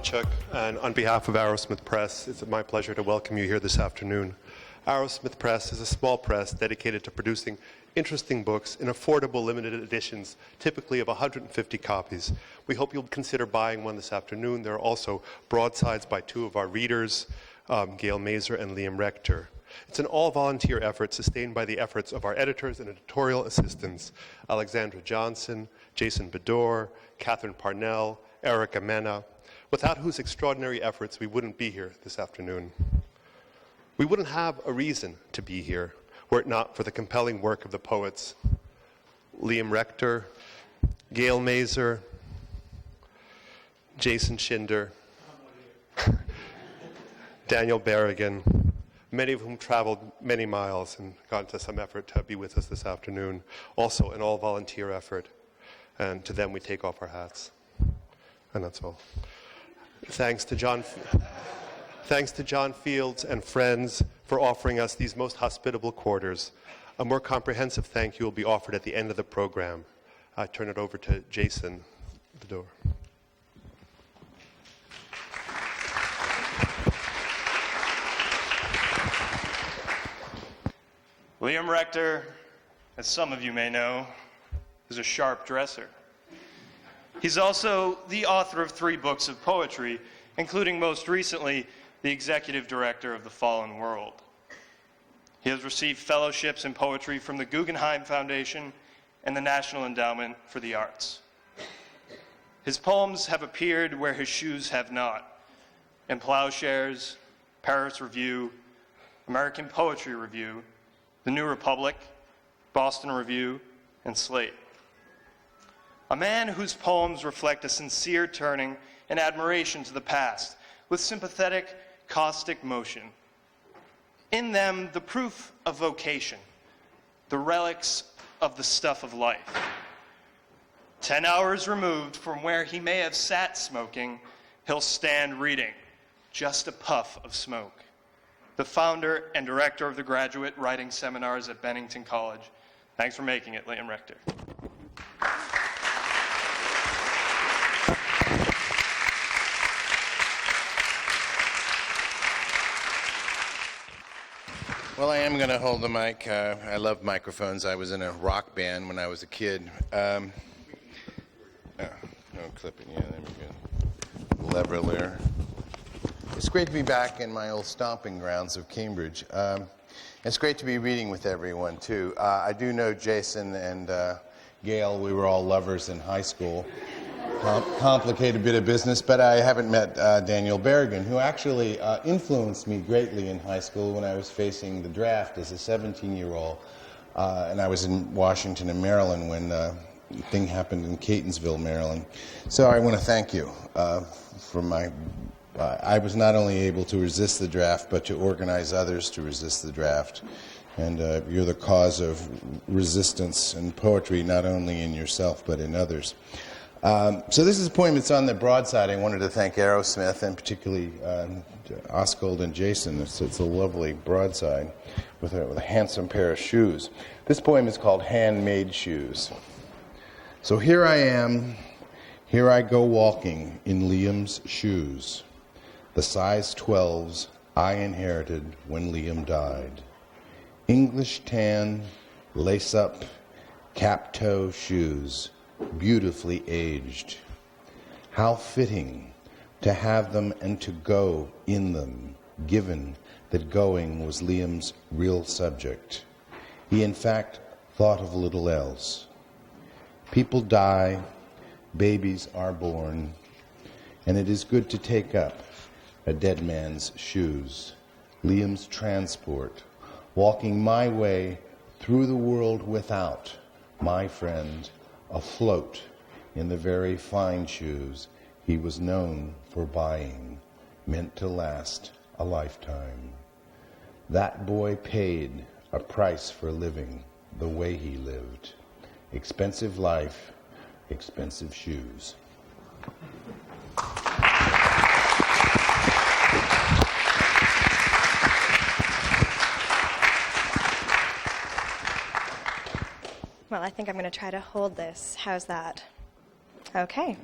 Chuck, and on behalf of Arrowsmith Press, it's my pleasure to welcome you here this afternoon. Arrowsmith Press is a small press dedicated to producing interesting books in affordable limited editions, typically of 150 copies. We hope you'll consider buying one this afternoon. There are also broadsides by two of our readers, Gail Mazur and Liam Rector. It's an all-volunteer effort sustained by the efforts of our editors and editorial assistants, Alexandra Johnson, Jason Bedore, Catherine Parnell, Erica Mena, without whose extraordinary efforts we wouldn't be here this afternoon. We wouldn't have a reason to be here were it not for the compelling work of the poets Liam Rector, Gail Mazur, Jason Shinder, Daniel Berrigan, many of whom traveled many miles and gone to some effort to be with us this afternoon. Also an all-volunteer effort. And to them we take off our hats. And that's all. Thanks to John Fields and friends for offering us these most hospitable quarters. A more comprehensive thank you will be offered at the end of the program. I turn it over to Jason Bedore. Liam Rector, as some of you may know, is a sharp dresser. He's also the author of 3 books of poetry, including most recently, the executive director of The Fallen World. He has received fellowships in poetry from the Guggenheim Foundation and the National Endowment for the Arts. His poems have appeared where his shoes have not, in Plowshares, Paris Review, American Poetry Review, The New Republic, Boston Review, and Slate. A man whose poems reflect a sincere turning and admiration to the past, with sympathetic, caustic motion. In them, the proof of vocation, the relics of the stuff of life. 10 hours removed from where he may have sat smoking, he'll stand reading, just a puff of smoke. The founder and director of the graduate writing seminars at Bennington College. Thanks for making it, Liam Rector. Well, I am going to hold the mic. I love microphones. I was in a rock band when I was a kid. No clipping. Yeah, there we go. Lever there. It's great to be back in my old stomping grounds of Cambridge. It's great to be reading with everyone, too. I do know Jason and Gail. We were all lovers in high school. Complicated bit of business, but I haven't met Daniel Berrigan, who actually influenced me greatly in high school when I was facing the draft as a 17-year-old. And I was in Washington and Maryland when the thing happened in Catonsville, Maryland. So I want to thank you for my... I was not only able to resist the draft, but to organize others to resist the draft. And you're the cause of resistance and poetry, not only in yourself, but in others. So this is a poem that's on the broadside. I wanted to thank Arrowsmith, and particularly Osgold and Jason. It's a lovely broadside with a handsome pair of shoes. This poem is called Handmade Shoes. So here I am, here I go walking in Liam's shoes, the size 12s I inherited when Liam died. English tan, lace-up, cap-toe shoes, beautifully aged. How fitting to have them and to go in them, given that going was Liam's real subject. He in fact thought of little else. People die, babies are born, and it is good to take up a dead man's shoes. Liam's transport, walking my way through the world without, my friend, afloat in the very fine shoes he was known for buying, meant to last a lifetime. That boy paid a price for living the way he lived. Expensive life, expensive shoes. Well, I think I'm going to try to hold this. How's that? Okay.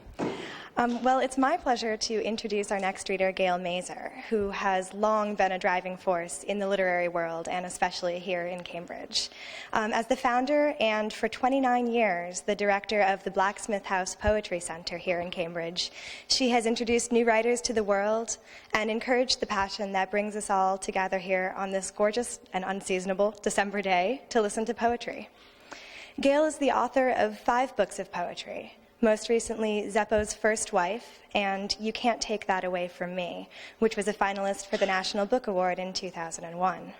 Well, it's my pleasure to introduce our next reader, Gail Mazer, who has long been a driving force in the literary world, and especially here in Cambridge. As the founder and, for 29 years, the director of the Blacksmith House Poetry Center here in Cambridge, she has introduced new writers to the world and encouraged the passion that brings us all together here on this gorgeous and unseasonable December day to listen to poetry. Gail is the author of 5 books of poetry, most recently Zeppo's First Wife and You Can't Take That Away From Me, which was a finalist for the National Book Award in 2001.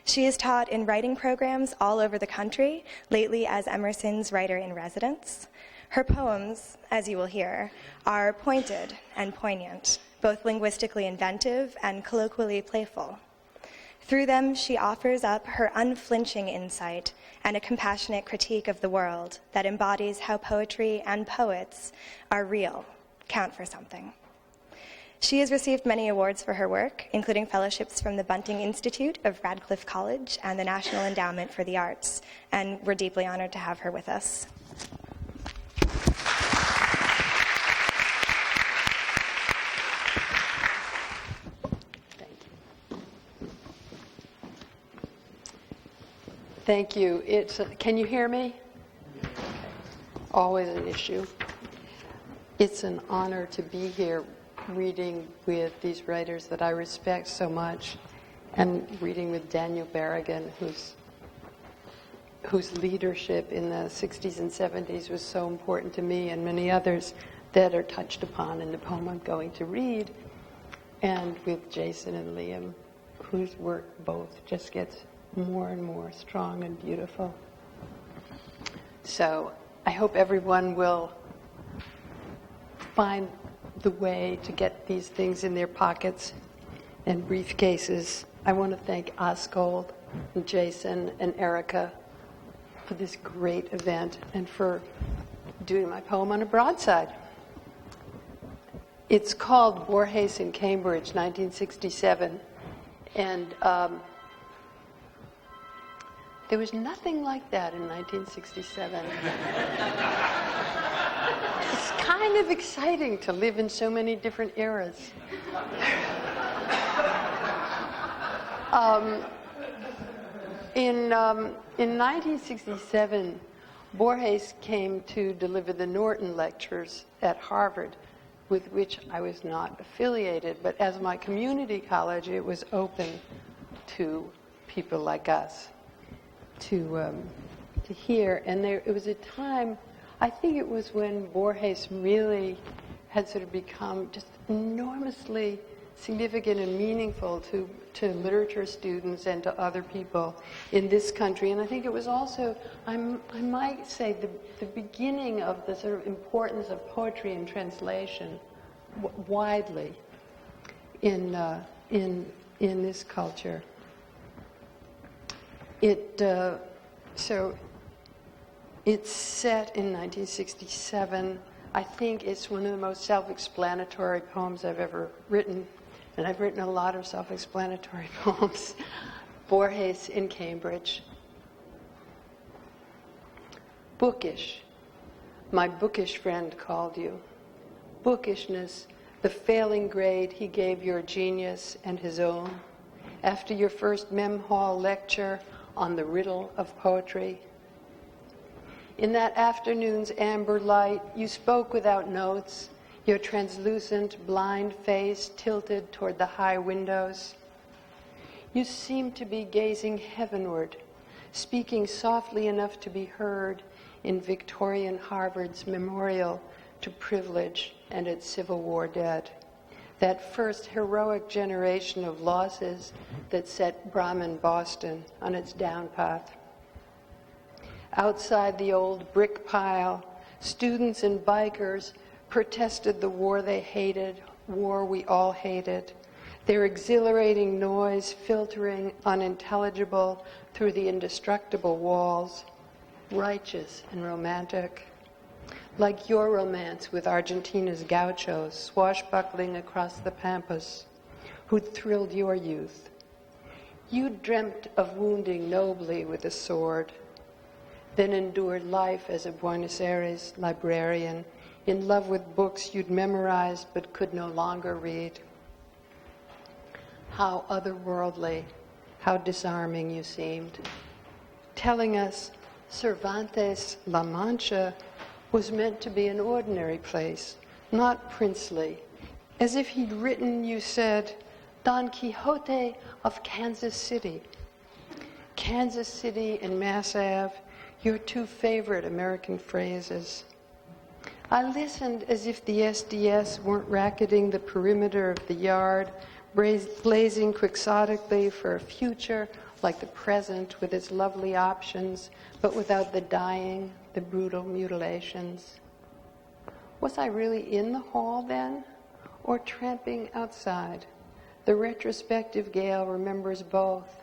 She is taught in writing programs all over the country, lately as Emerson's writer-in-residence. Her poems, as you will hear, are pointed and poignant, both linguistically inventive and colloquially playful. Through them, she offers up her unflinching insight and a compassionate critique of the world that embodies how poetry and poets are real, count for something. She has received many awards for her work, including fellowships from the Bunting Institute of Radcliffe College and the National Endowment for the Arts, and we're deeply honored to have her with us. Thank you. Can you hear me? Always an issue. It's an honor to be here reading with these writers that I respect so much, and reading with Daniel Berrigan, whose leadership in the 60s and 70s was so important to me and many others that are touched upon in the poem I'm going to read, and with Jason and Liam, whose work both just gets more and more strong and beautiful. So I hope everyone will find the way to get these things in their pockets and briefcases. I want to thank Osgold and Jason and Erica for this great event and for doing my poem on a broadside. It's called Borges in Cambridge, 1967, and there was nothing like that in 1967. It's kind of exciting to live in so many different eras. In 1967, Borges came to deliver the Norton Lectures at Harvard, with which I was not affiliated, but as my community college, it was open to people like us to hear. And it was a time, I think it was when Borges really had sort of become just enormously significant and meaningful to literature students and to other people in this country. And I think it was also, I might say, the beginning of the sort of importance of poetry and translation widely in this culture. So it's set in 1967. I think it's one of the most self-explanatory poems I've ever written, and I've written a lot of self-explanatory poems. Borges in Cambridge. Bookish, my bookish friend called you. Bookishness, the failing grade he gave your genius and his own. After your first Mem Hall lecture on the riddle of poetry. In that afternoon's amber light, you spoke without notes, your translucent, blind face tilted toward the high windows. You seemed to be gazing heavenward, speaking softly enough to be heard in Victorian Harvard's memorial to privilege and its Civil War dead. That first heroic generation of losses that set Brahmin Boston on its down path. Outside the old brick pile, students and bikers protested the war they hated, war we all hated, their exhilarating noise filtering unintelligible through the indestructible walls, righteous and romantic. Like your romance with Argentina's gauchos swashbuckling across the pampas, who'd thrilled your youth. You dreamt of wounding nobly with a sword, then endured life as a Buenos Aires librarian in love with books you'd memorized but could no longer read. How otherworldly, how disarming you seemed, telling us Cervantes' La Mancha was meant to be an ordinary place, not princely, as if he'd written, you said, Don Quixote of Kansas City. Kansas City and Mass Ave, your two favorite American phrases. I listened as if the SDS weren't racketing the perimeter of the yard, blazing quixotically for a future like the present with its lovely options, but without the dying, the brutal mutilations. Was I really in the hall then, or tramping outside? The retrospective Gail remembers both.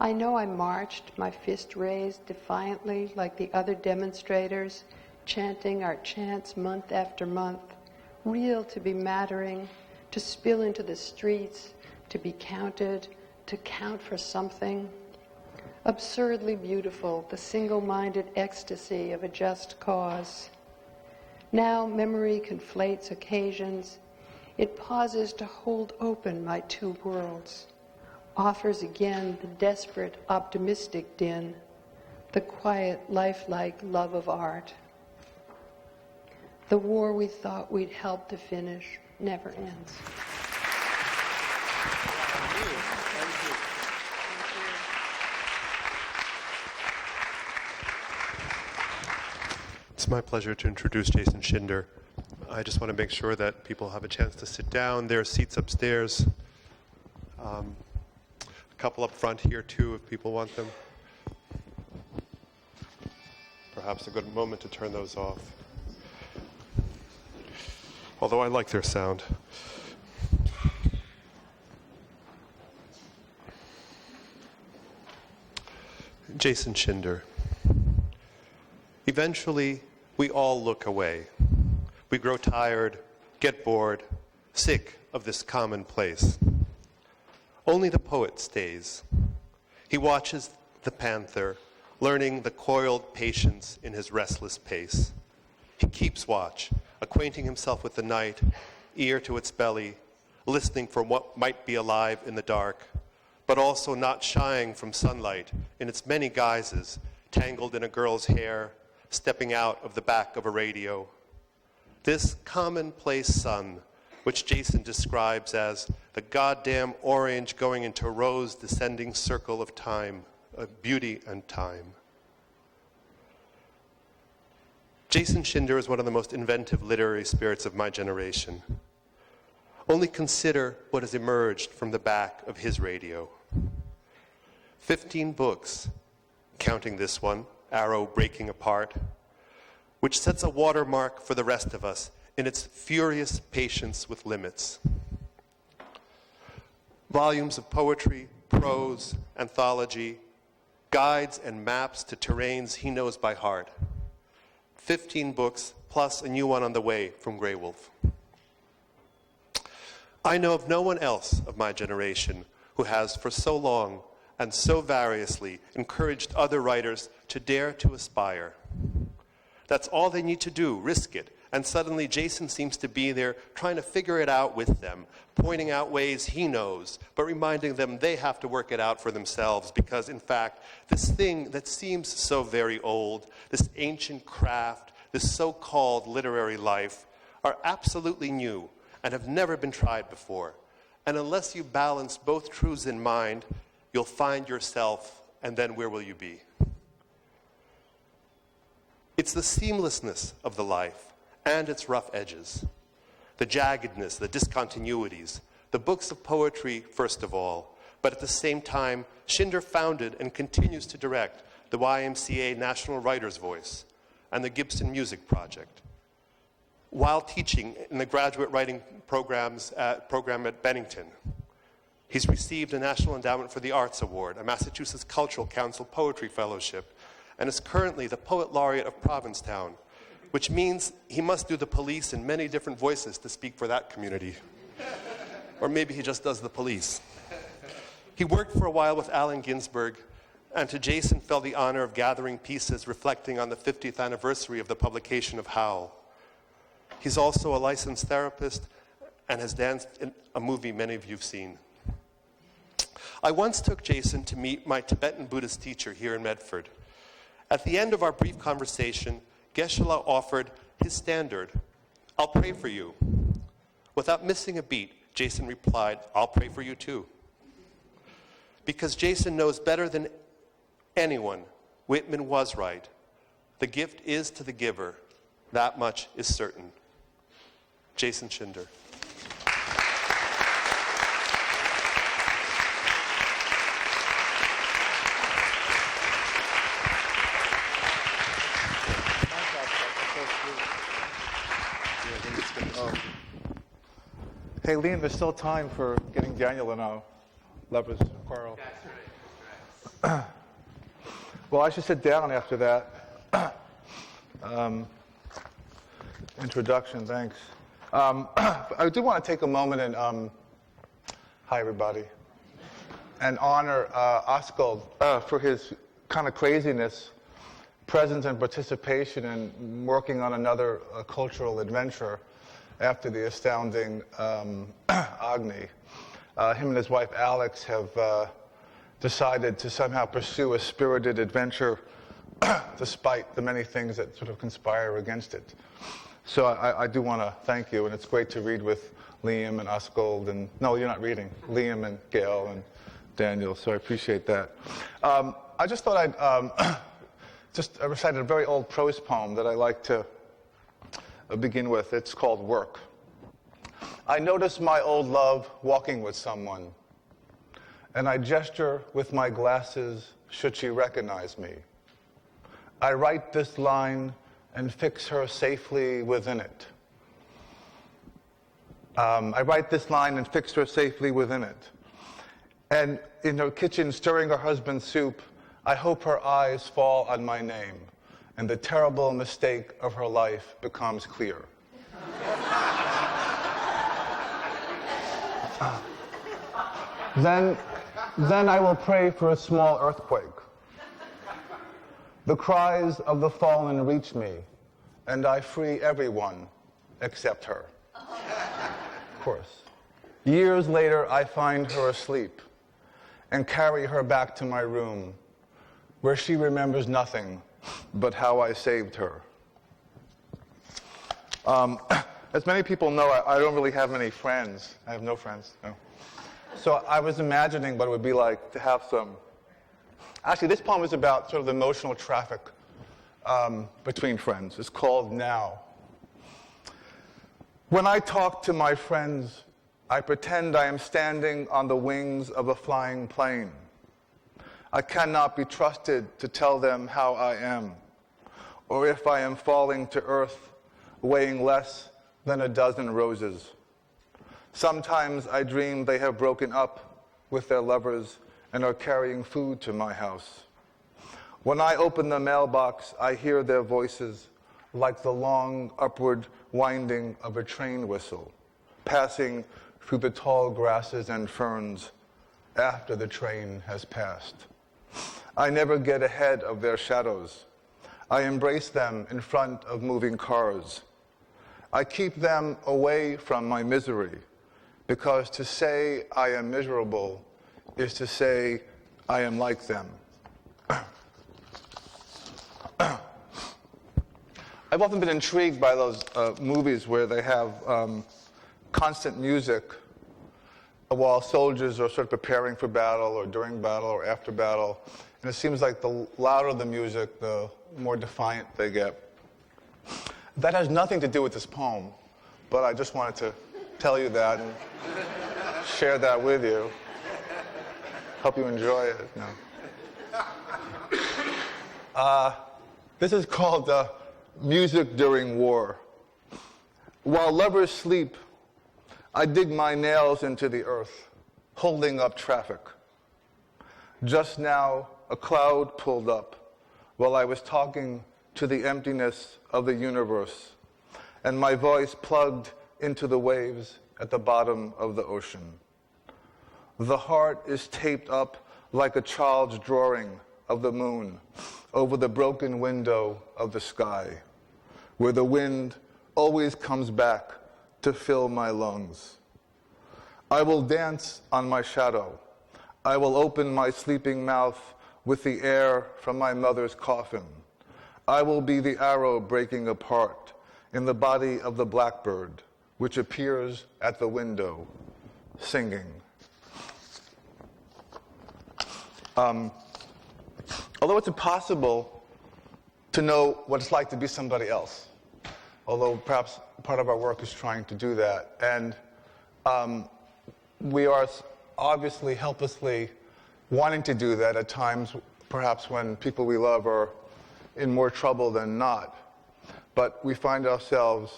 I know I marched, my fist raised defiantly like the other demonstrators, chanting our chants month after month, real to be mattering, to spill into the streets, to be counted, to count for something. Absurdly beautiful, the single-minded ecstasy of a just cause. Now memory conflates occasions. It pauses to hold open my two worlds, offers again the desperate, optimistic din, the quiet, lifelike love of art. The war we thought we'd help to finish never ends. It's my pleasure to introduce Jason Shinder. I just want to make sure that people have a chance to sit down. There are seats upstairs. A couple up front here, too, if people want them. Perhaps a good moment to turn those off. Although I like their sound. Jason Shinder. Eventually, we all look away. We grow tired, get bored, sick of this commonplace. Only the poet stays. He watches the panther, learning the coiled patience in his restless pace. He keeps watch, acquainting himself with the night, ear to its belly, listening for what might be alive in the dark, but also not shying from sunlight in its many guises, tangled in a girl's hair, stepping out of the back of a radio. This commonplace sun, which Jason describes as the goddamn orange going into rose descending circle of time, of beauty and time. Jason Shinder is one of the most inventive literary spirits of my generation. Only consider what has emerged from the back of his radio. 15 books, counting this one, Arrow Breaking Apart, which sets a watermark for the rest of us in its furious patience with limits. Volumes of poetry, prose, anthology, guides and maps to terrains he knows by heart. 15 books, plus a new one on the way from Grey Wolf. I know of no one else of my generation who has for so long and so variously encouraged other writers to dare to aspire. That's all they need to do, risk it. And suddenly Jason seems to be there trying to figure it out with them, pointing out ways he knows, but reminding them they have to work it out for themselves because, in fact, this thing that seems so very old, this ancient craft, this so-called literary life, are absolutely new and have never been tried before. And unless you balance both truths in mind, you'll find yourself, and then where will you be? It's the seamlessness of the life and its rough edges, the jaggedness, the discontinuities, the books of poetry, first of all, but at the same time, Shinder founded and continues to direct the YMCA National Writers' Voice and the Gibson Music Project. While teaching in the graduate writing program at Bennington, he's received a National Endowment for the Arts Award, a Massachusetts Cultural Council Poetry Fellowship, and is currently the Poet Laureate of Provincetown, which means he must do the police in many different voices to speak for that community. Or maybe he just does the police. He worked for a while with Allen Ginsberg, and to Jason fell the honor of gathering pieces reflecting on the 50th anniversary of the publication of Howl. He's also a licensed therapist and has danced in a movie many of you have seen. I once took Jason to meet my Tibetan Buddhist teacher here in Medford. At the end of our brief conversation, Geshe-la offered his standard, "I'll pray for you." Without missing a beat, Jason replied, "I'll pray for you too." Because Jason knows better than anyone, Whitman was right. The gift is to the giver. That much is certain. Jason Shinder. Hey, Liam, there's still time for getting Daniel in our lovers' quarrel. Well, I should sit down after that. Introduction, thanks. I do want to take a moment and, hi everybody, and honor Askold for his kind of craziness, presence and participation in working on another cultural adventure after the astounding Agni. Him and his wife Alex have decided to somehow pursue a spirited adventure despite the many things that sort of conspire against it. So I do want to thank you, and it's great to read with Liam and Askold, and no, you're not reading, Liam and Gail and Daniel, so I appreciate that. I just thought I'd just recite a very old prose poem that I like to begin with. It's called Work. I notice my old love walking with someone, and I gesture with my glasses should she recognize me. I write this line and fix her safely within it. I write this line and fix her safely within it. And in her kitchen stirring her husband's soup, I hope her eyes fall on my name, and the terrible mistake of her life becomes clear. Then I will pray for a small earthquake. The cries of the fallen reach me, and I free everyone except her. Of course. Years later, I find her asleep and carry her back to my room, where she remembers nothing but how I saved her. As many people know, I don't really have many friends. I have no friends. No. So I was imagining what it would be like to have some. Actually, this poem is about sort of the emotional traffic between friends. It's called Now. When I talk to my friends, I pretend I am standing on the wings of a flying plane. I cannot be trusted to tell them how I am, or if I am falling to earth, weighing less than a dozen roses. Sometimes I dream they have broken up with their lovers and are carrying food to my house. When I open the mailbox, I hear their voices like the long upward winding of a train whistle, passing through the tall grasses and ferns after the train has passed. I never get ahead of their shadows. I embrace them in front of moving cars. I keep them away from my misery, because to say I am miserable is to say I am like them. I've often been intrigued by those movies where they have constant music while soldiers are sort of preparing for battle or during battle or after battle. And it seems like the louder the music, the more defiant they get. That has nothing to do with this poem, but I just wanted to tell you that and share that with you. Hope you enjoy it. No. This is called Music During War. While lovers sleep, I dig my nails into the earth, holding up traffic. Just now, a cloud pulled up while I was talking to the emptiness of the universe, and my voice plugged into the waves at the bottom of the ocean. The heart is taped up like a child's drawing of the moon over the broken window of the sky, where the wind always comes back to fill my lungs. I will dance on my shadow. I will open my sleeping mouth with the air from my mother's coffin. I will be the arrow breaking apart in the body of the blackbird, which appears at the window, singing. Although it's impossible to know what it's like to be somebody else, although perhaps part of our work is trying to do that. And we are obviously helplessly wanting to do that at times, perhaps when people we love are in more trouble than not. But we find ourselves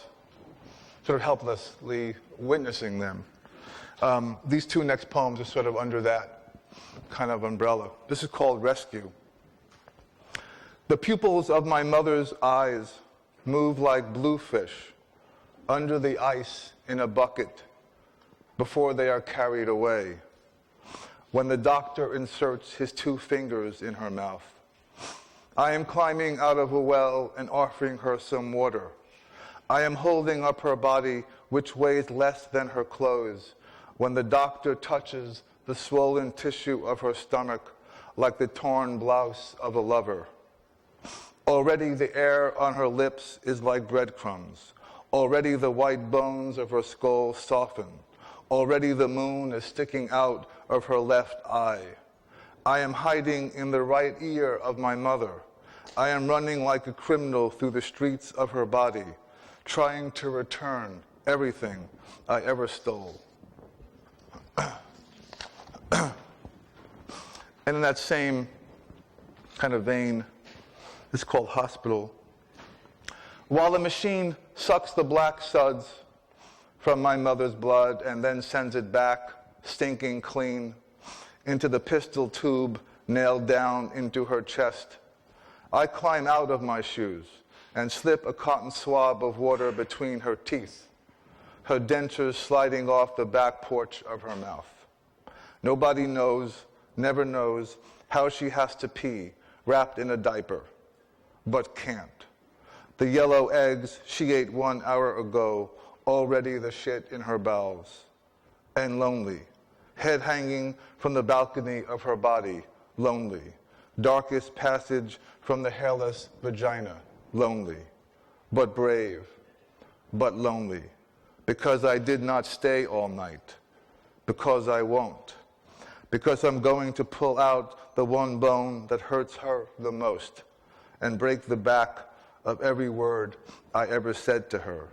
sort of helplessly witnessing them. These two next poems are sort of under that kind of umbrella. This is called Rescue. The pupils of my mother's eyes move like bluefish under the ice in a bucket before they are carried away, when the doctor inserts his 2 fingers in her mouth. I am climbing out of a well and offering her some water. I am holding up her body, which weighs less than her clothes, when the doctor touches the swollen tissue of her stomach like the torn blouse of a lover. Already the air on her lips is like breadcrumbs. Already the white bones of her skull soften. Already the moon is sticking out of her left eye. I am hiding in the right ear of my mother. I am running like a criminal through the streets of her body, trying to return everything I ever stole. And in that same kind of vein, it's called Hospital. While the machine sucks the black suds from my mother's blood and then sends it back, stinking clean, into the pistol tube nailed down into her chest, I climb out of my shoes and slip a cotton swab of water between her teeth, her dentures sliding off the back porch of her mouth. Nobody knows, never knows, how she has to pee wrapped in a diaper, but can't. The yellow eggs she ate 1 hour ago, already the shit in her bowels. And lonely, head hanging from the balcony of her body, lonely. Darkest passage from the hairless vagina, lonely. But brave, but lonely. Because I did not stay all night. Because I won't. Because I'm going to pull out the one bone that hurts her the most and break the back of every word I ever said to her.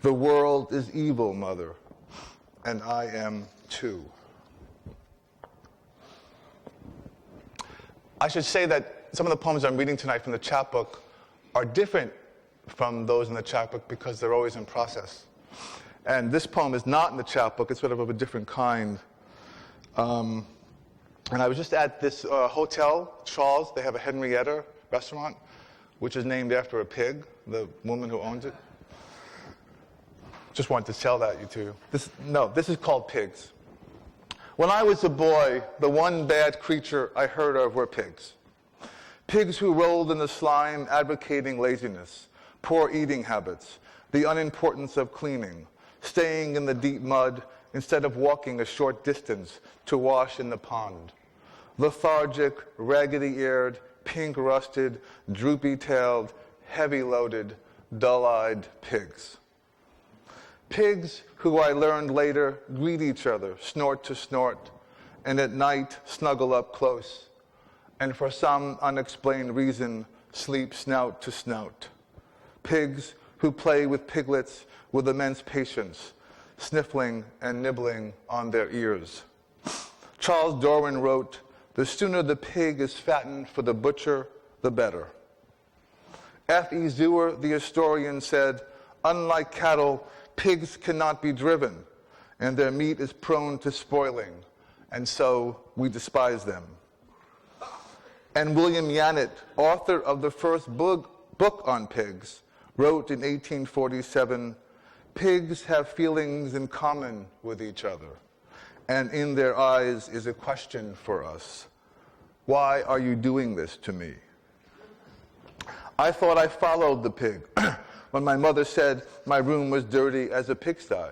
The world is evil, Mother, and I am too. I should say that some of the poems I'm reading tonight from the chapbook are different from those in the chapbook because they're always in process. And this poem is not in the chapbook, it's sort of a different kind. And I was just at this hotel, Charles. They have a Henrietta restaurant, which is named after a pig, the woman who owns it. Just wanted to tell that to you. This is called Pigs. When I was a boy, the one bad creature I heard of were pigs. Pigs who rolled in the slime, advocating laziness, poor eating habits, the unimportance of cleaning, staying in the deep mud instead of walking a short distance to wash in the pond. Lethargic, raggedy-eared, pink-rusted, droopy-tailed, heavy-loaded, dull-eyed pigs. Pigs who I learned later greet each other, snort to snort, and at night snuggle up close, and for some unexplained reason sleep snout to snout. Pigs who play with piglets with immense patience, sniffling and nibbling on their ears. Charles Darwin wrote, "The sooner the pig is fattened for the butcher, the better." F.E. Zeuer, the historian, said, "Unlike cattle, pigs cannot be driven, and their meat is prone to spoiling, and so we despise them." And William Yannett, author of the first book on pigs, wrote in 1847, "Pigs have feelings in common with each other, and in their eyes is a question for us. Why are you doing this to me?" I thought I followed the pig, when my mother said my room was dirty as a pigsty.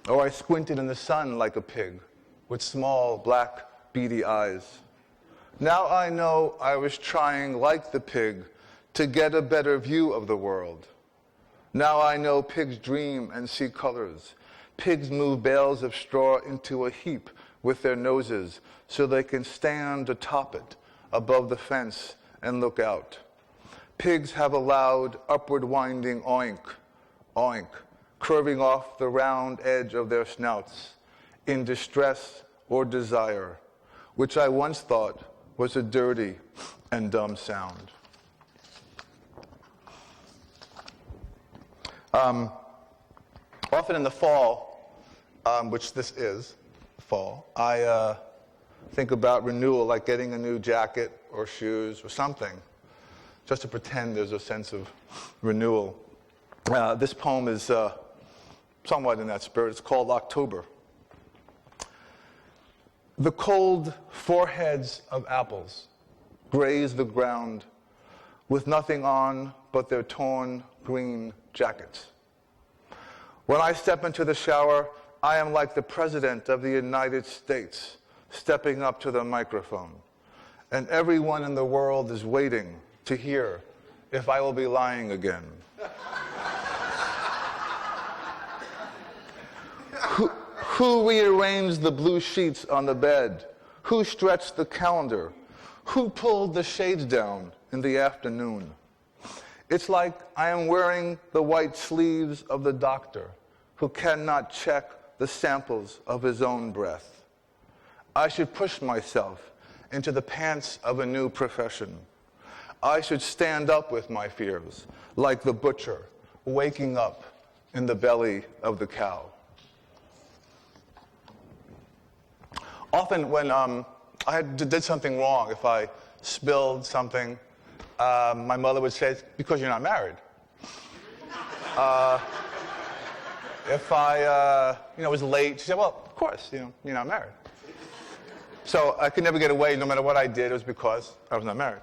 Or I squinted in the sun like a pig with small, black, beady eyes. Now I know I was trying, like the pig, to get a better view of the world. Now I know pigs dream and see colors. Pigs move bales of straw into a heap with their noses so they can stand atop it, above the fence, and look out. Pigs have a loud, upward winding oink, oink, curving off the round edge of their snouts in distress or desire, which I once thought was a dirty and dumb sound. Often in the fall, which this is, fall, I think about renewal, like getting a new jacket or shoes or something, just to pretend there's a sense of renewal. This poem is somewhat in that spirit. It's called October. The cold foreheads of apples graze the ground with nothing on but their torn green jackets. When I step into the shower, I am like the President of the United States stepping up to the microphone, and everyone in the world is waiting to hear if I will be lying again. Who rearranged the blue sheets on the bed? Who stretched the calendar? Who pulled the shades down in the afternoon? It's like I am wearing the white sleeves of the doctor who cannot check the samples of his own breath. I should push myself into the pants of a new profession. I should stand up with my fears, like the butcher waking up in the belly of the cow. Often when I did something wrong, if I spilled something, my mother would say, "It's because you're not married." If I was late, she said, "Well, of course, you're not married." So I could never get away. No matter what I did, it was because I was not married.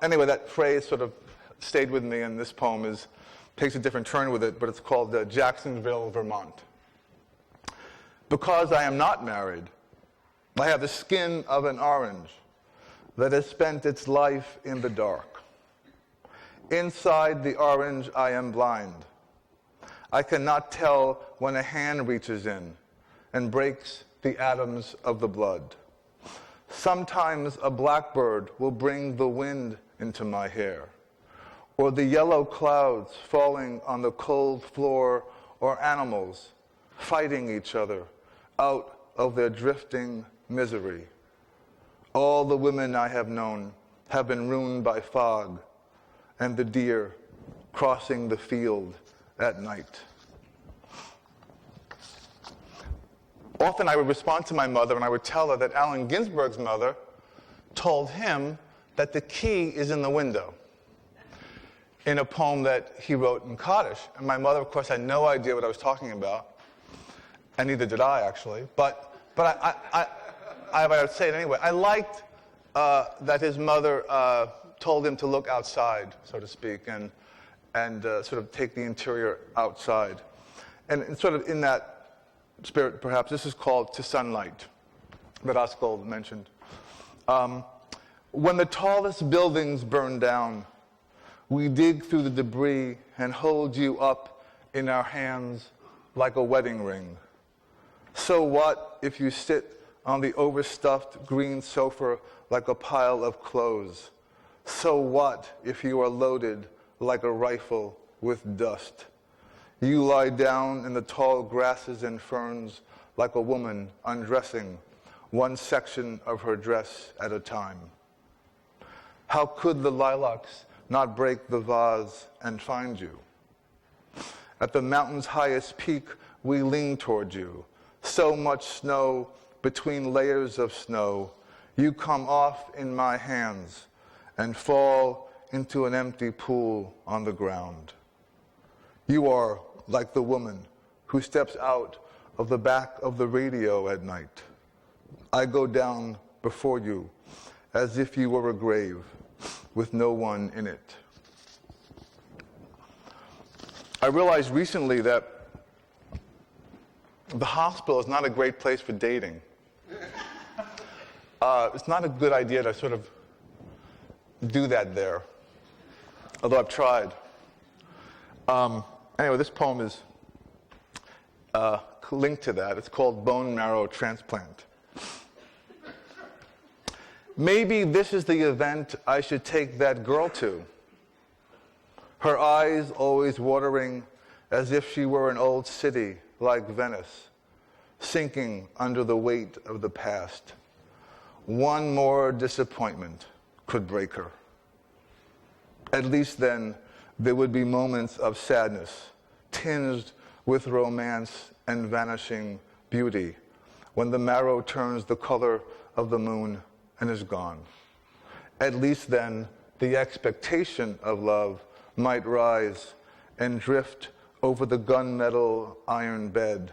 Anyway, that phrase sort of stayed with me, and this poem takes a different turn with it, but it's called Jacksonville, Vermont. Because I am not married, I have the skin of an orange that has spent its life in the dark. Inside the orange, I am blind. I cannot tell when a hand reaches in and breaks the atoms of the blood. Sometimes a blackbird will bring the wind into my hair, or the yellow clouds falling on the cold floor, or animals fighting each other out of their drifting misery. All the women I have known have been ruined by fog and the deer crossing the field at night. Often I would respond to my mother and I would tell her that Allen Ginsberg's mother told him that the key is in the window, in a poem that he wrote in Kaddish. And my mother, of course, had no idea what I was talking about, and neither did I, actually. But I would say it anyway. I liked that his mother told him to look outside, so to speak, and sort of take the interior outside. And sort of in that spirit, perhaps, this is called To Sunlight, that Askold mentioned. When the tallest buildings burn down, we dig through the debris and hold you up in our hands like a wedding ring. So what if you sit on the overstuffed green sofa like a pile of clothes? So what if you are loaded like a rifle with dust? You lie down in the tall grasses and ferns like a woman undressing, one section of her dress at a time. How could the lilacs not break the vase and find you? At the mountain's highest peak, we lean toward you. So much snow between layers of snow, you come off in my hands and fall into an empty pool on the ground. You are like the woman who steps out of the back of the radio at night. I go down before you as if you were a grave with no one in it. I realized recently that the hospital is not a great place for dating. It's not a good idea to sort of do that there, although I've tried. Anyway, this poem is linked to that. It's called Bone Marrow Transplant. Maybe this is the event I should take that girl to. Her eyes always watering as if she were an old city like Venice, sinking under the weight of the past. One more disappointment could break her. At least then, there would be moments of sadness, tinged with romance and vanishing beauty, when the marrow turns the color of the moon and is gone. At least then, the expectation of love might rise and drift over the gunmetal iron bed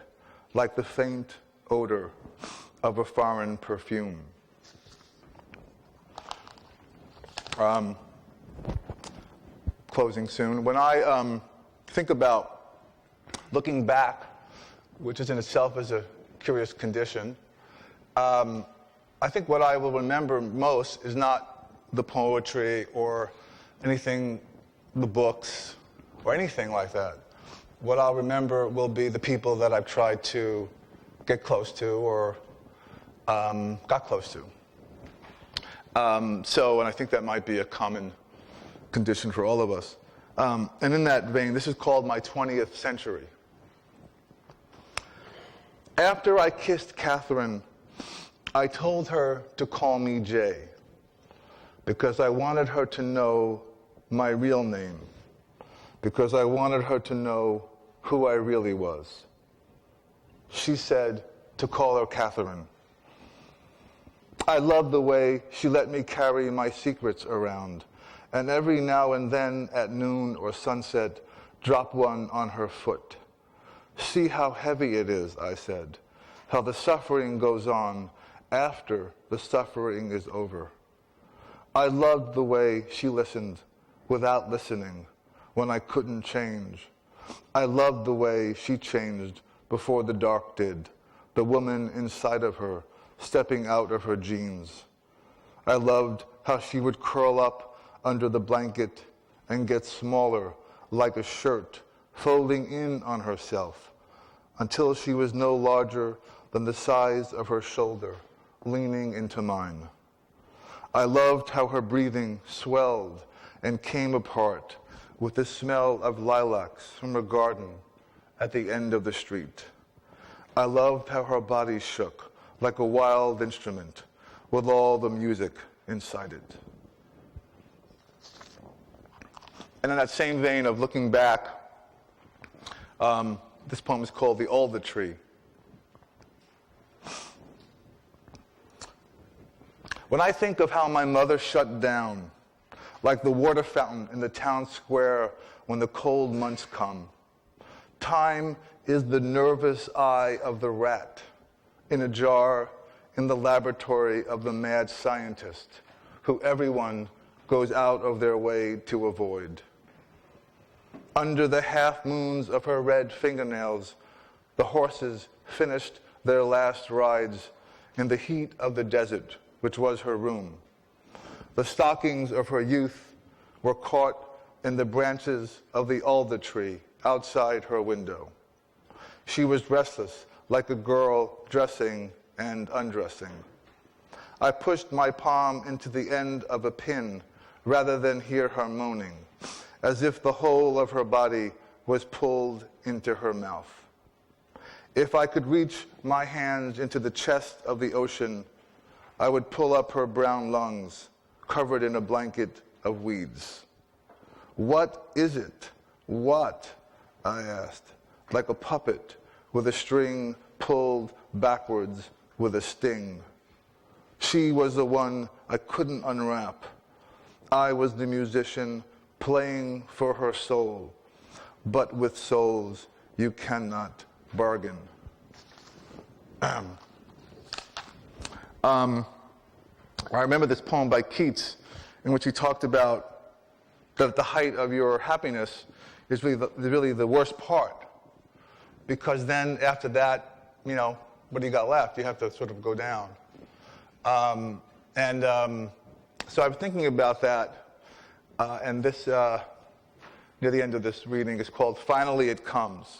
like the faint odor of a foreign perfume. Closing soon. When I think about looking back, which is in itself is a curious condition, I think what I will remember most is not the poetry or anything, the books, or anything like that. What I'll remember will be the people that I've tried to get close to or got close to. And I think that might be a common condition for all of us. And in that vein, this is called my 20th century. After I kissed Catherine, I told her to call me Jay because I wanted her to know my real name, because I wanted her to know who I really was. She said to call her Catherine. I loved the way she let me carry my secrets around, and every now and then at noon or sunset, drop one on her foot. See how heavy it is, I said, how the suffering goes on after the suffering is over. I loved the way she listened without listening when I couldn't change. I loved the way she changed before the dark did, the woman inside of her stepping out of her jeans. I loved how she would curl up under the blanket and get smaller like a shirt, folding in on herself until she was no larger than the size of her shoulder, leaning into mine. I loved how her breathing swelled and came apart with the smell of lilacs from her garden at the end of the street. I loved how her body shook like a wild instrument with all the music inside it. And in that same vein of looking back, this poem is called The Alder Tree. When I think of how my mother shut down, like the water fountain in the town square when the cold months come, time is the nervous eye of the rat in a jar in the laboratory of the mad scientist who everyone goes out of their way to avoid. Under the half moons of her red fingernails, the horses finished their last rides in the heat of the desert, which was her room. The stockings of her youth were caught in the branches of the alder tree outside her window. She was restless, like a girl dressing and undressing. I pushed my palm into the end of a pin rather than hear her moaning, as if the whole of her body was pulled into her mouth. If I could reach my hands into the chest of the ocean, I would pull up her brown lungs, covered in a blanket of weeds. What is it? What? I asked, like a puppet with a string pulled backwards with a sting. She was the one I couldn't unwrap. I was the musician playing for her soul, but with souls you cannot bargain. I remember this poem by Keats in which he talked about that at the height of your happiness is really the worst part. Because then after that, what do you got left? You have to sort of go down. So I'm thinking about that, and this, near the end of this reading, is called Finally It Comes.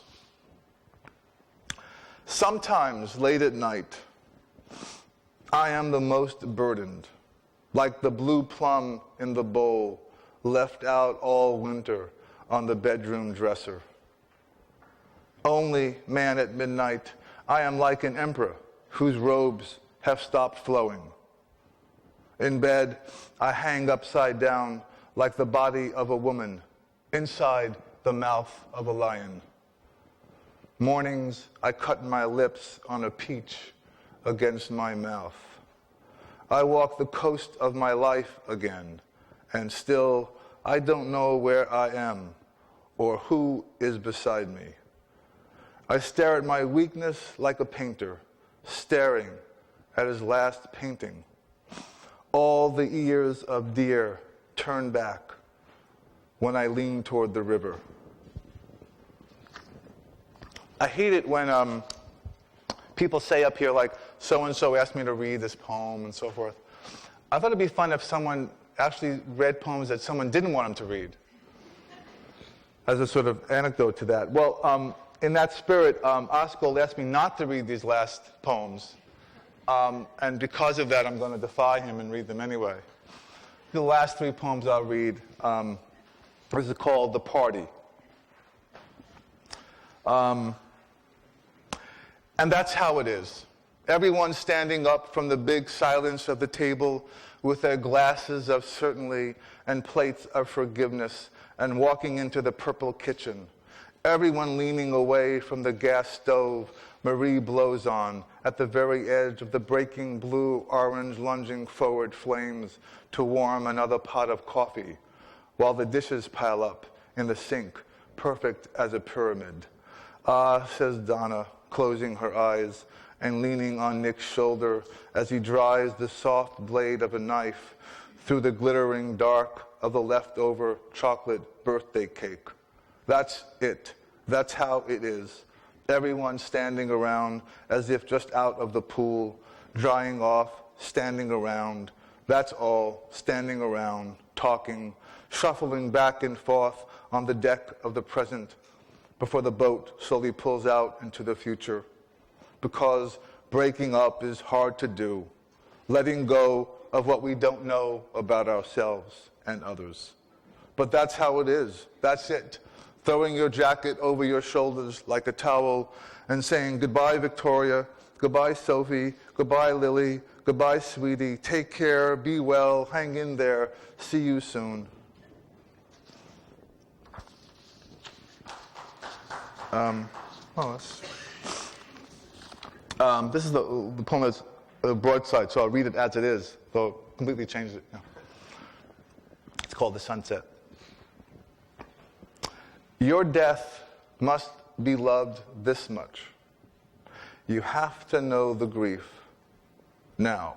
Sometimes late at night, I am the most burdened, like the blue plum in the bowl left out all winter on the bedroom dresser. Only, man, at midnight, I am like an emperor whose robes have stopped flowing. In bed, I hang upside down like the body of a woman inside the mouth of a lion. Mornings, I cut my lips on a peach against my mouth. I walk the coast of my life again, and still I don't know where I am or who is beside me. I stare at my weakness like a painter, staring at his last painting. All the ears of deer turn back when I lean toward the river. I hate it when people say up here, like, so-and-so asked me to read this poem and so forth. I thought it'd be fun if someone actually read poems that someone didn't want them to read, as a sort of anecdote to that. Well, in that spirit, Osgold asked me not to read these last poems, and because of that, I'm going to defy him and read them anyway. The last three poems I'll read is called The Party. And that's how it is. Everyone standing up from the big silence of the table with their glasses of certainty and plates of forgiveness and walking into the purple kitchen. Everyone leaning away from the gas stove Marie blows on at the very edge of the breaking blue-orange lunging forward flames to warm another pot of coffee while the dishes pile up in the sink, perfect as a pyramid. Ah, says Donna, closing her eyes and leaning on Nick's shoulder as he dries the soft blade of a knife through the glittering dark of the leftover chocolate birthday cake. That's it. That's how it is. Everyone standing around as if just out of the pool, drying off, standing around. That's all, standing around, talking, shuffling back and forth on the deck of the present before the boat slowly pulls out into the future. Because breaking up is hard to do, letting go of what we don't know about ourselves and others. But that's how it is. That's it. Throwing your jacket over your shoulders like a towel and saying, goodbye, Victoria, goodbye, Sophie, goodbye, Lily, goodbye, sweetie, take care, be well, hang in there, see you soon. This is the poem that's broadside, so I'll read it as it is, though completely changed it. Yeah. It's called The Sunset. Your death must be loved this much. You have to know the grief now.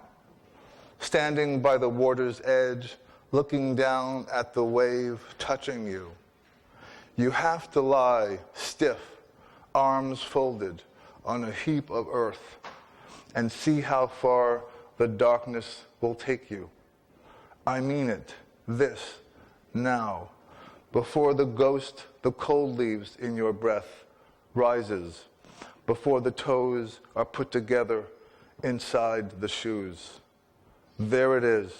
Standing by the water's edge, looking down at the wave touching you. You have to lie stiff, arms folded, on a heap of earth and see how far the darkness will take you. I mean it, this, now, before the ghost the cold leaves in your breath rises, before the toes are put together inside the shoes. There it is,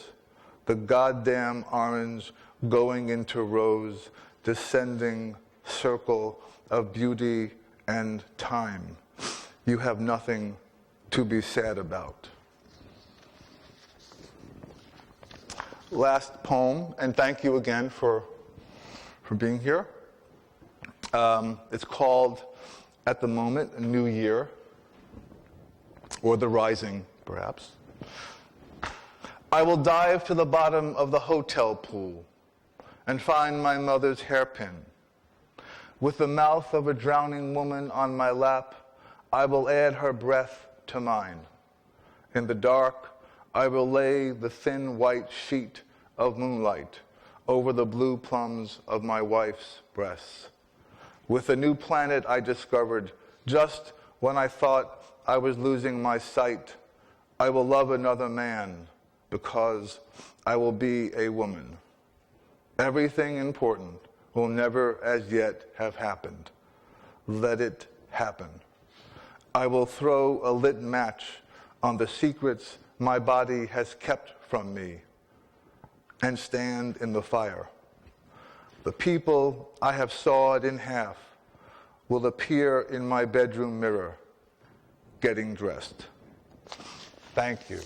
the goddamn orange going into rose, descending circle of beauty and time. You have nothing to be sad about. Last poem, and thank you again for being here. It's called, at the moment, New Year, or The Rising, perhaps. I will dive to the bottom of the hotel pool and find my mother's hairpin. With the mouth of a drowning woman on my lap, I will add her breath to mine. In the dark, I will lay the thin white sheet of moonlight over the blue plums of my wife's breasts. with a new planet I discovered just when I thought I was losing my sight. I will love another man because I will be a woman. Everything important will never as yet have happened. Let it happen. I will throw a lit match on the secrets my body has kept from me and stand in the fire. The people I have sawed in half will appear in my bedroom mirror, getting dressed. Thank you.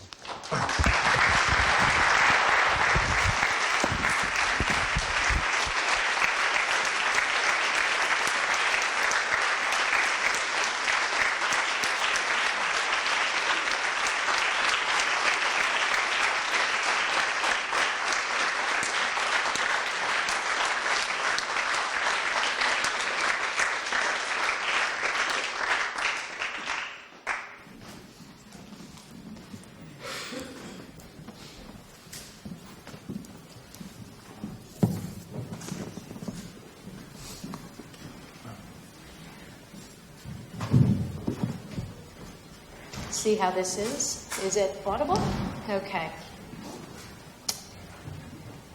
See how this is? Is it audible? Okay.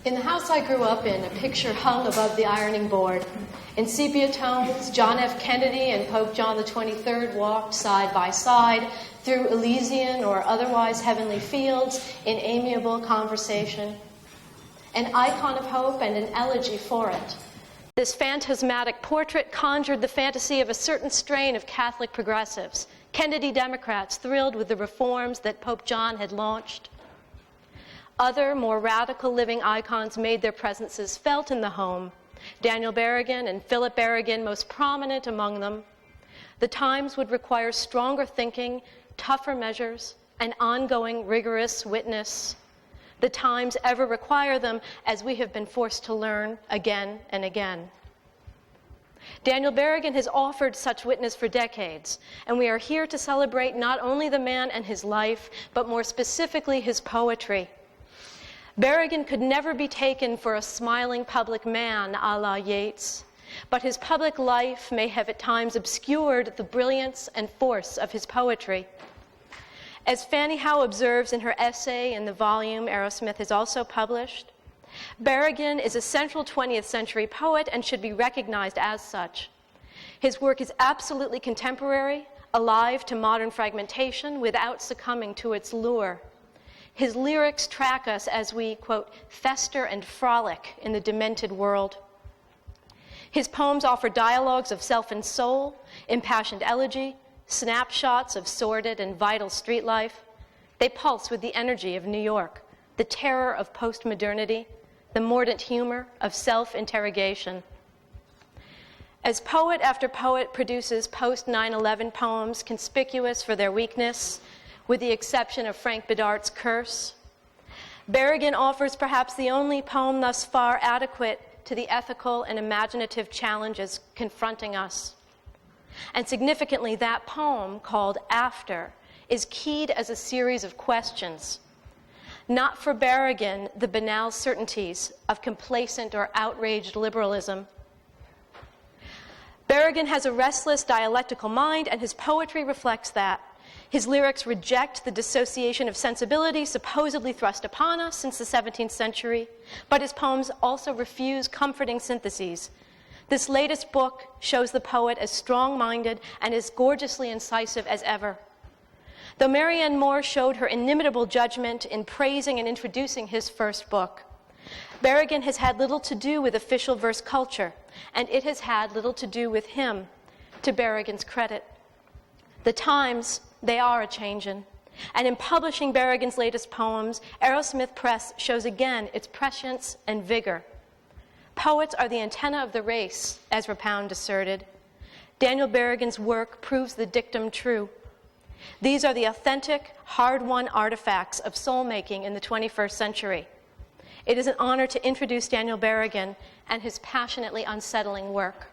In the house I grew up in, a picture hung above the ironing board. In sepia tones, John F. Kennedy and Pope John XXIII walked side by side through Elysian or otherwise heavenly fields in amiable conversation. An icon of hope and an elegy for it. This phantasmatic portrait conjured the fantasy of a certain strain of Catholic progressives, Kennedy Democrats thrilled with the reforms that Pope John had launched. Other, more radical living icons made their presences felt in the home, Daniel Berrigan and Philip Berrigan most prominent among them. The times would require stronger thinking, tougher measures, and ongoing rigorous witness. The times ever require them, as we have been forced to learn again and again. Daniel Berrigan has offered such witness for decades, and we are here to celebrate not only the man and his life, but more specifically his poetry. Berrigan could never be taken for a smiling public man a la Yeats, but his public life may have at times obscured the brilliance and force of his poetry. As Fanny Howe observes in her essay in the volume Arrowsmith has also published, Berrigan is a central 20th century poet and should be recognized as such. His work is absolutely contemporary, alive to modern fragmentation without succumbing to its lure. His lyrics track us as we, quote, fester and frolic in the demented world. His poems offer dialogues of self and soul, impassioned elegy, snapshots of sordid and vital street life. They pulse with the energy of New York, the terror of postmodernity, the mordant humor of self-interrogation. As poet after poet produces post-9/11 poems conspicuous for their weakness, with the exception of Frank Bidart's Curse, Berrigan offers perhaps the only poem thus far adequate to the ethical and imaginative challenges confronting us. And significantly, that poem, called After, is keyed as a series of questions. Not for Berrigan the banal certainties of complacent or outraged liberalism. Berrigan has a restless dialectical mind, and his poetry reflects that. His lyrics reject the dissociation of sensibility supposedly thrust upon us since the 17th century, but his poems also refuse comforting syntheses. This latest book shows the poet as strong-minded and as gorgeously incisive as ever. Though Marianne Moore showed her inimitable judgment in praising and introducing his first book, Berrigan has had little to do with official verse culture, and it has had little to do with him, to Berrigan's credit. The times, they are a-changin', and in publishing Berrigan's latest poems, Arrowsmith Press shows again its prescience and vigor. Poets are the antenna of the race, Ezra Pound asserted. Daniel Berrigan's work proves the dictum true. These are the authentic, hard-won artifacts of soul-making in the 21st century. It is an honor to introduce Daniel Berrigan and his passionately unsettling work.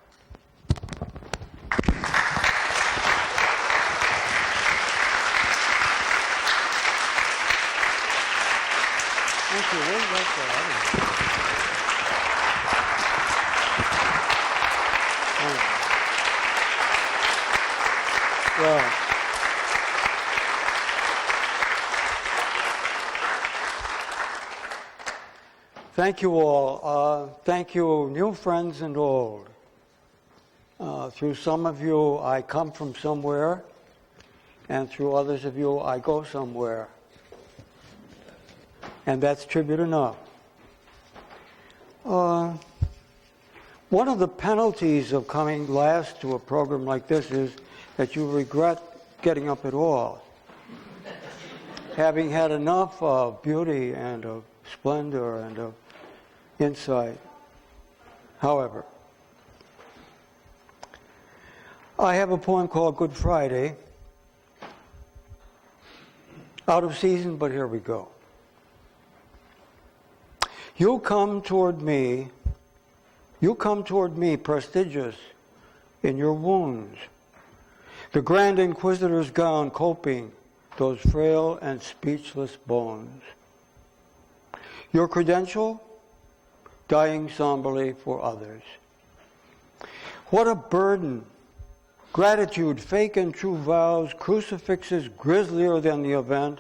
Thank you. Where's that? Yeah. Thank you all. Thank you, new friends and old. Through some of you, I come from somewhere, and through others of you, I go somewhere. And that's tribute enough. One of the penalties of coming last to a program like this is that you regret getting up at all. Having had enough of beauty and of splendor and of insight. However, I have a poem called Good Friday. Out of season, but here we go. You come toward me prestigious in your wounds. The Grand Inquisitor's gown coping those frail and speechless bones. Your credential, dying somberly for others. What a burden! Gratitude, fake and true vows, crucifixes grislier than the event,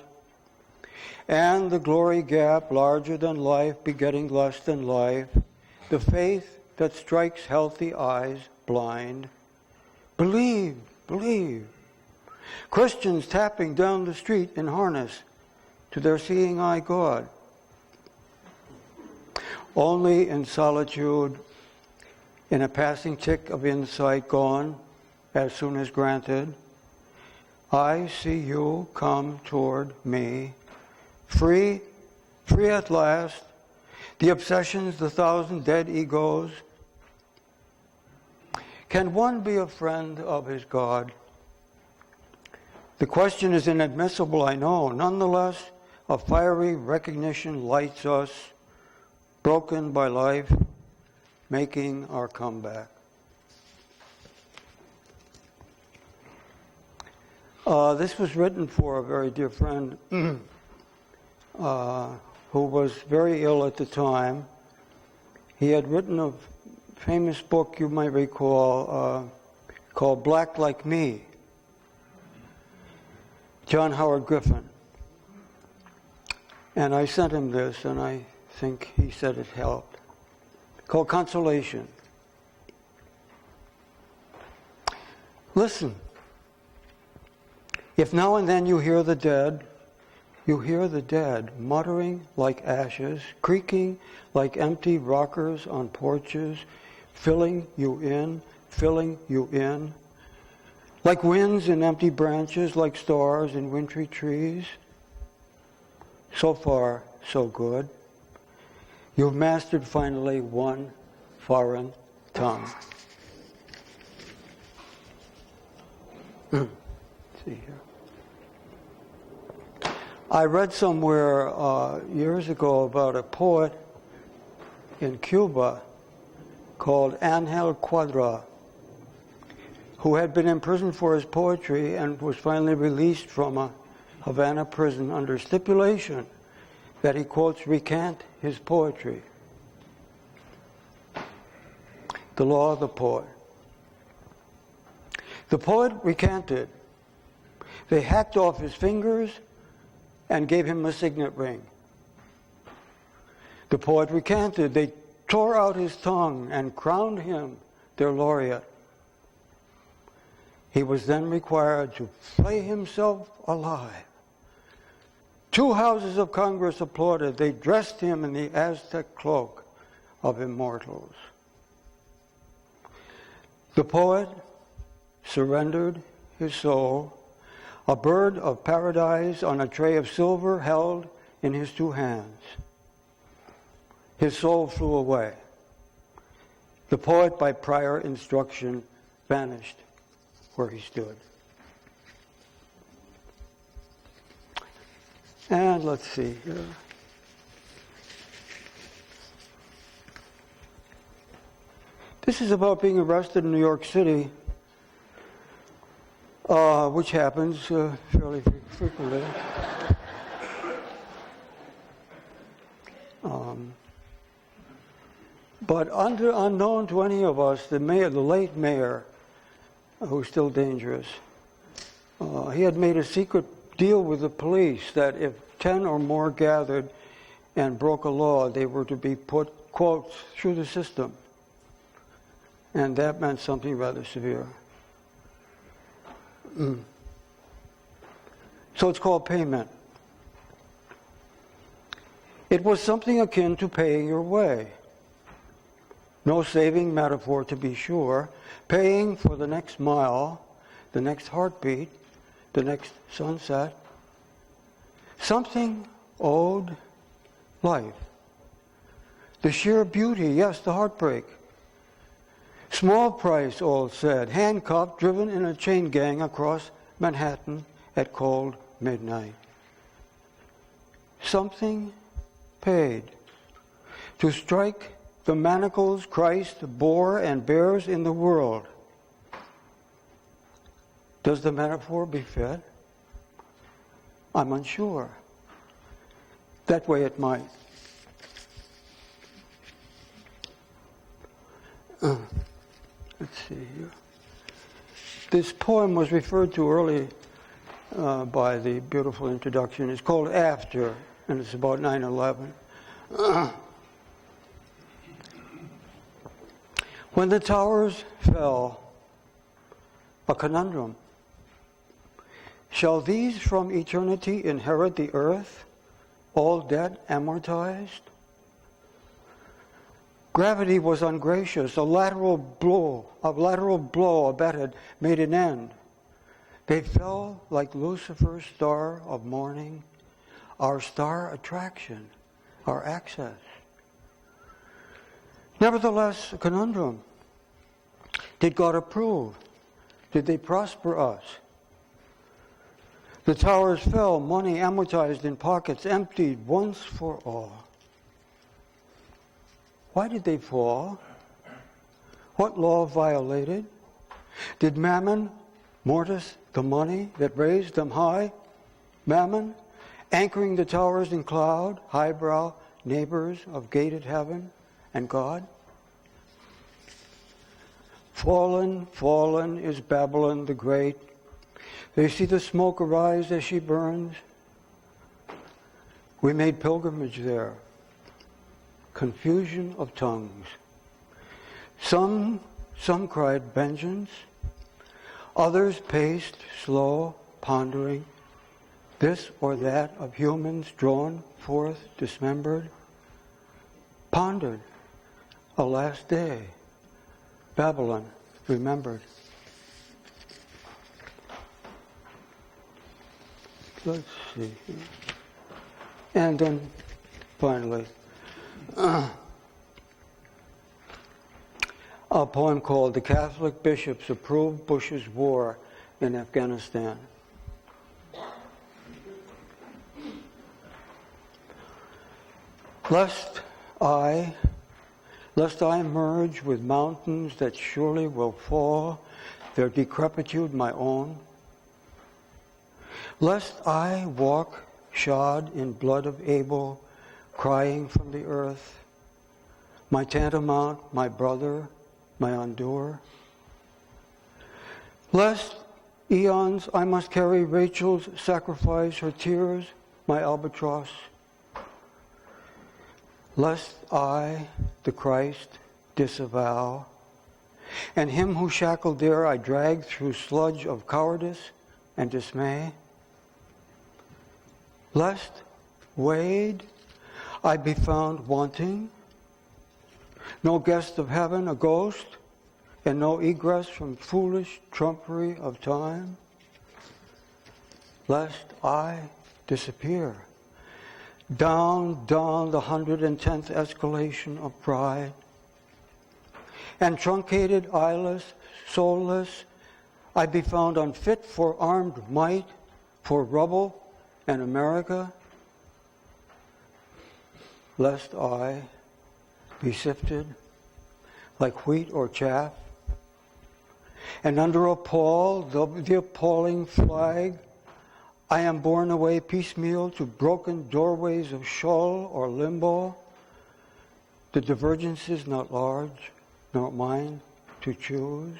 and the glory gap larger than life, begetting less than life, the faith that strikes healthy eyes blind. Believe, believe. Christians tapping down the street in harness to their seeing eye God. Only in solitude, in a passing tick of insight gone, as soon as granted, I see you come toward me, free at last, the obsessions, the thousand dead egos. Can one be a friend of his God? The question is inadmissible, I know. Nonetheless, a fiery recognition lights us, broken by life, making our comeback. This was written for a very dear friend who was very ill at the time. He had written a famous book you might recall called Black Like Me. John Howard Griffin. And I sent him this, and I think he said it helped. Called Consolation. Listen. If now and then you hear the dead muttering like ashes, creaking like empty rockers on porches, filling you in, like winds in empty branches, like stars in wintry trees. So far, so good. You've mastered finally one foreign tongue. See here. I read somewhere years ago about a poet in Cuba called Angel Quadra, who had been imprisoned for his poetry and was finally released from a Havana prison under stipulation that he, quotes, recant his poetry. The law of the poet. The poet recanted. They hacked off his fingers and gave him a signet ring. The poet recanted. They tore out his tongue and crowned him their laureate. He was then required to flay himself alive. 2 houses of Congress applauded. They dressed him in the Aztec cloak of immortals. The poet surrendered his soul, a bird of paradise on a tray of silver held in his 2 hands. His soul flew away. The poet, by prior instruction, vanished where he stood. And let's see here. This is about being arrested in New York City, which happens fairly frequently. But unknown to any of us, the late mayor, who's still dangerous, he had made a secret deal with the police that if 10 or more gathered and broke a law, they were to be put, quotes, through the system. And that meant something rather severe. So it's called payment. It was something akin to paying your way. No saving metaphor, to be sure. Paying for the next mile, the next heartbeat, the next sunset. Something owed life. The sheer beauty, yes, the heartbreak. Small price, all said. Handcuffed, driven in a chain gang across Manhattan at cold midnight. Something paid to strike the manacles Christ bore and bears in the world. Does the metaphor befit? I'm unsure. That way it might. Let's see here. This poem was referred to early by the beautiful introduction. It's called After, and it's about 9/11. When the towers fell, a conundrum. Shall these from eternity inherit the earth, all debt amortized? Gravity was ungracious. A lateral blow abetted made an end. They fell like Lucifer's star of morning, our star attraction, our access. Nevertheless, a conundrum. Did God approve? Did they prosper us? The towers fell, money amortized in pockets, emptied once for all. Why did they fall? What law violated? Did Mammon mortise the money that raised them high? Mammon, anchoring the towers in cloud, highbrow neighbors of gated heaven and God? Fallen, fallen is Babylon the Great. They see the smoke arise as she burns. We made pilgrimage there. Confusion of tongues. Some cried vengeance. Others paced, slow, pondering, this or that of humans drawn forth, dismembered. Pondered a last day. Babylon remembered. Let's see. And then finally, a poem called The Catholic Bishops Approved Bush's War in Afghanistan. Lest I merge with mountains that surely will fall, their decrepitude my own. Lest I walk shod in blood of Abel, crying from the earth, my tantamount, my brother, my undoer. Lest eons I must carry Rachel's sacrifice, her tears, my albatross. Lest I, the Christ, disavow, and him who shackled there I drag through sludge of cowardice and dismay. Lest, weighed, I be found wanting, no guest of heaven, a ghost, and no egress from foolish trumpery of time. Lest I disappear, down the 110th escalation of pride, and truncated, eyeless, soulless, I be found unfit for armed might, for rubble and America. Lest I be sifted like wheat or chaff, and under a pall, the appalling flag, I am borne away piecemeal to broken doorways of Sheol or limbo. The divergence is not large, nor mine to choose.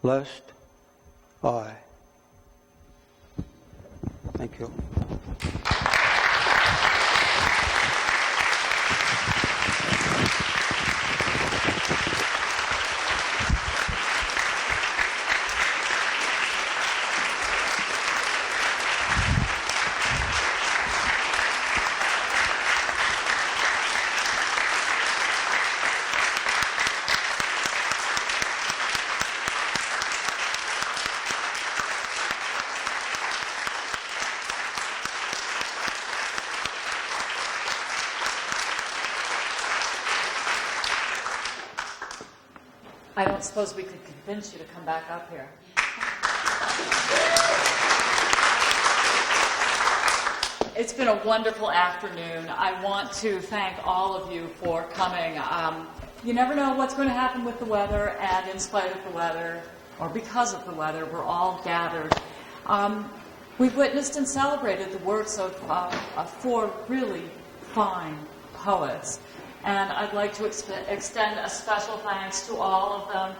Lest I Thank you. I don't suppose we could convince you to come back up here. It's been a wonderful afternoon. I want to thank all of you for coming. You never know what's going to happen with the weather, and in spite of the weather, or because of the weather, we're all gathered. We've witnessed and celebrated the works of 4 really fine poets. And I'd like to extend a special thanks to all of them,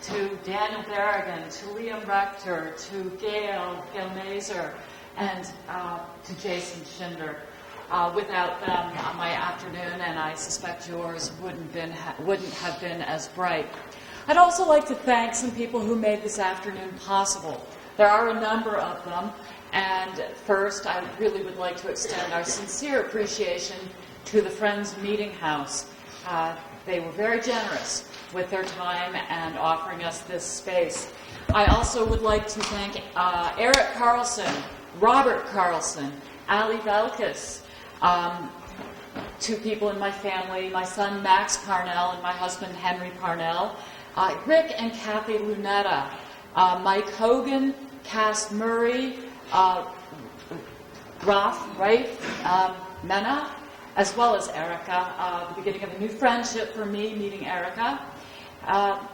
to Daniel Berrigan, to Liam Rector, to Gail Mazer, and to Jason Shinder. Without them, my afternoon, and I suspect yours, wouldn't have been as bright. I'd also like to thank some people who made this afternoon possible. There are a number of them, and first I really would like to extend our sincere appreciation to the Friends Meeting House. They were very generous with their time and offering us this space. I also would like to thank Eric Carlson, Robert Carlson, Ali Velkis, 2 people in my family, my son Max Parnell and my husband Henry Parnell, Rick and Kathy Lunetta, Mike Hogan, Cass Murray, Rafe Mena, as well as Erica, the beginning of a new friendship for me, meeting Erica.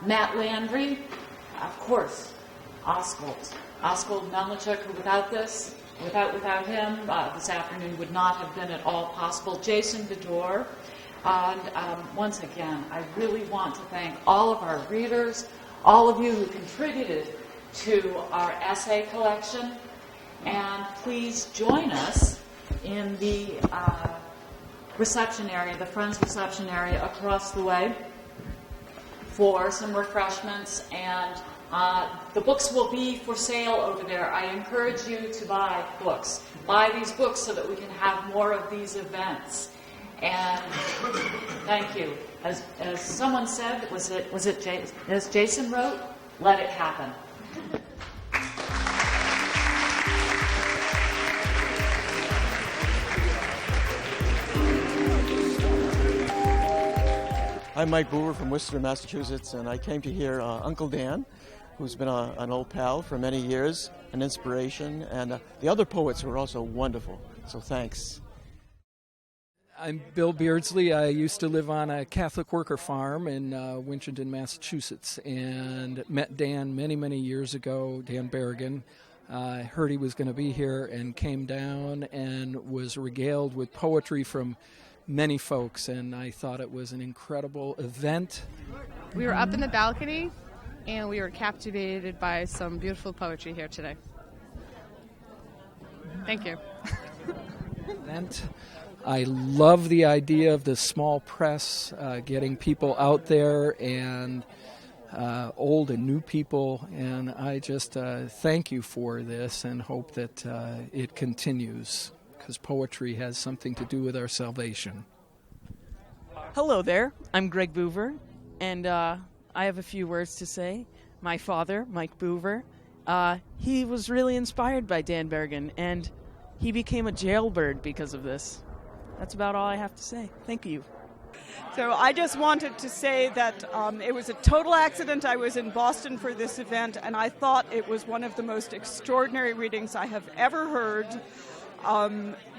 Matt Landry, of course, Oswald Melnichuk, who without him, this afternoon would not have been at all possible. Jason Bedore. And once again, I really want to thank all of our readers, all of you who contributed to our essay collection. And please join us in the reception area, the Friends reception area across the way for some refreshments, and the books will be for sale over there. I encourage you to buy books. Buy these books so that we can have more of these events. And thank you. As someone said, as Jason wrote, let it happen. I'm Mike Boover from Worcester, Massachusetts, and I came to hear Uncle Dan, who's been an old pal for many years, an inspiration, and the other poets were also wonderful. So thanks. I'm Bill Beardsley. I used to live on a Catholic worker farm in Winchendon, Massachusetts, and met Dan many, many years ago, Dan Berrigan. I heard he was going to be here and came down and was regaled with poetry from many folks, and I thought it was an incredible event. We were up in the balcony, and we were captivated by some beautiful poetry here today. Thank you. Event. I love the idea of the small press, getting people out there, and old and new people, and I just thank you for this and hope that it continues, because poetry has something to do with our salvation. Hello there, I'm Greg Boover, and I have a few words to say. My father, Mike Boover, he was really inspired by Dan Berrigan, and he became a jailbird because of this. That's about all I have to say. Thank you. So I just wanted to say that it was a total accident. I was in Boston for this event, and I thought it was one of the most extraordinary readings I have ever heard.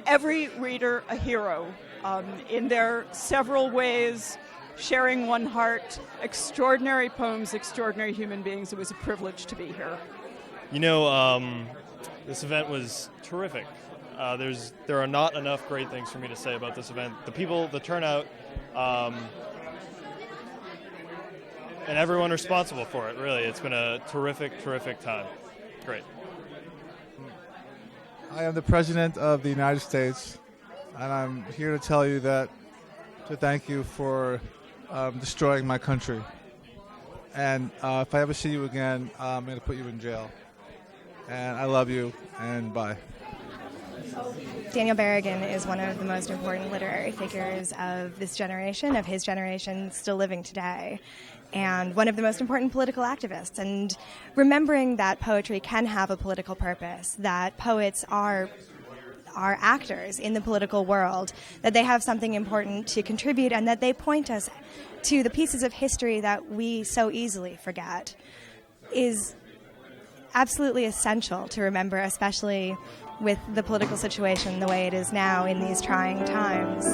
Every reader a hero in their several ways, sharing one heart, extraordinary poems, extraordinary human beings. It was a privilege to be here. You know, this event was terrific. There are not enough great things for me to say about this event. The people, the turnout, and everyone responsible for it, really. It's been a terrific, terrific time. Great. I am the President of the United States, and I'm here to tell you to thank you for destroying my country. And if I ever see you again, I'm going to put you in jail. And I love you, and bye. Daniel Berrigan is one of the most important literary figures of this generation, of his generation still living today, and one of the most important political activists. And remembering that poetry can have a political purpose, that poets are actors in the political world, that they have something important to contribute, and that they point us to the pieces of history that we so easily forget, is absolutely essential to remember, especially with the political situation the way it is now in these trying times.